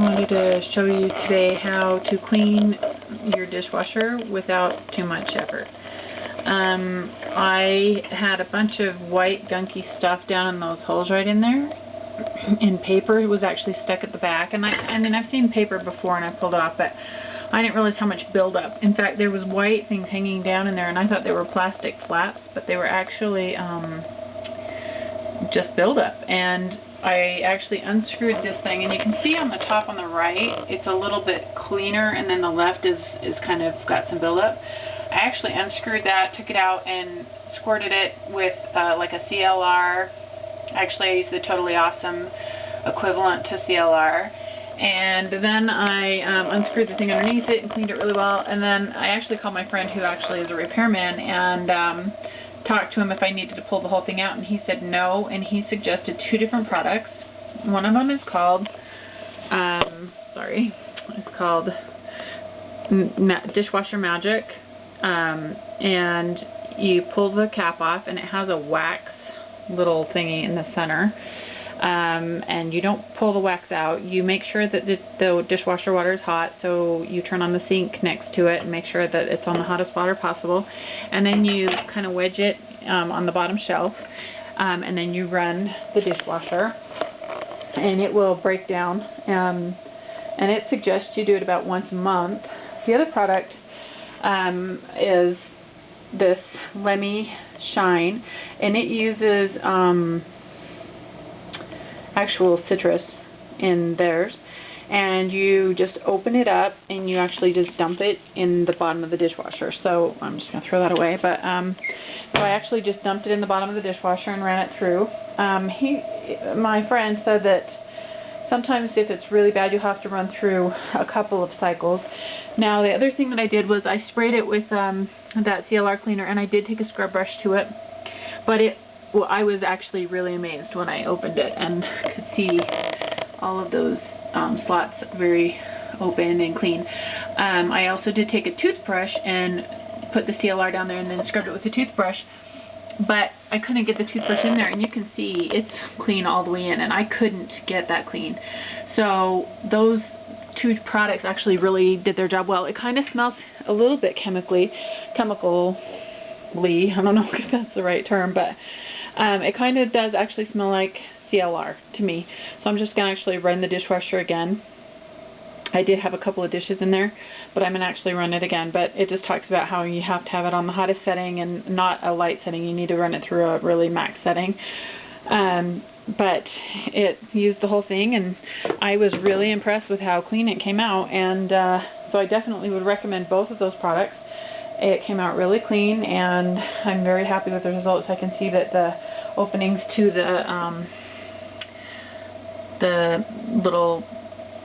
wanted to show you today how to clean your dishwasher without too much effort. I had a bunch of white gunky stuff down in those holes right in there, and paper was actually stuck at the back. And I mean, I've seen paper before and I pulled it off, but I didn't realize how much buildup. In fact, there was white things hanging down in there, and I thought they were plastic flaps, but they were actually just buildup. And I actually unscrewed this thing, and you can see on the top on the right, it's a little bit cleaner, and then the left is kind of got some buildup. I actually unscrewed that, took it out, and squirted it with like a CLR. Actually, I used the Totally Awesome equivalent to CLR. And then I unscrewed the thing underneath it and cleaned it really well. And then I actually called my friend, who actually is a repairman, and talked to him if I needed to pull the whole thing out, and he said no, and he suggested two different products. One of them is called, Dishwasher Magic, and you pull the cap off, and it has a wax little thingy in the center, and you don't pull the wax out. You make sure that the dishwasher water is hot, so you turn on the sink next to it and make sure that it's on the hottest water possible, and then you kind of wedge it on the bottom shelf, and then you run the dishwasher, and it will break down, and it suggests you do it about once a month. The other product is this Lemmy Shine, and it uses actual citrus in theirs, and you just open it up and you actually just dump it in the bottom of the dishwasher. So I'm just going to throw that away, but so I actually just dumped it in the bottom of the dishwasher and ran it through. My friend said that sometimes if it's really bad, you'll have to run through a couple of cycles. Now, the other thing that I did was I sprayed it with that CLR cleaner, and I did take a scrub brush to it, but I was actually really amazed when I opened it and could see all of those slots very open and clean. I also did take a toothbrush and put the CLR down there and then scrubbed it with the toothbrush, but I couldn't get the toothbrush in there, and you can see it's clean all the way in, and I couldn't get that clean. So those two products actually really did their job well. It kind of smells a little bit chemically, I don't know if that's the right term, but it kind of does actually smell like CLR to me. So I'm just going to actually run the dishwasher again. I did have a couple of dishes in there, but I'm going to actually run it again. But it just talks about how you have to have it on the hottest setting and not a light setting. You need to run it through a really max setting. But it used the whole thing, and I was really impressed with how clean it came out. And so I definitely would recommend both of those products. It came out really clean, and I'm very happy with the results. I can see that the openings to the little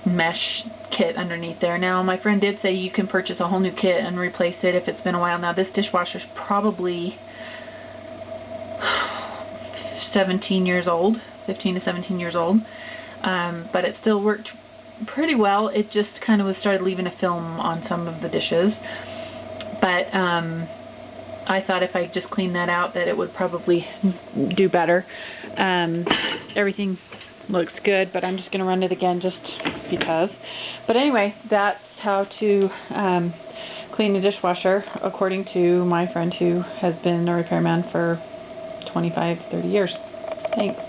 mesh kit underneath there. Now, my friend did say you can purchase a whole new kit and replace it if it's been a while. Now, this dishwasher is probably 17 years old, 15 to 17 years old, but it still worked pretty well. It just kind of started leaving a film on some of the dishes. But I thought if I just cleaned that out that it would probably do better. Everything looks good, but I'm just going to run it again just because. But anyway, that's how to clean a dishwasher according to my friend who has been a repairman for 25, 30 years. Thanks.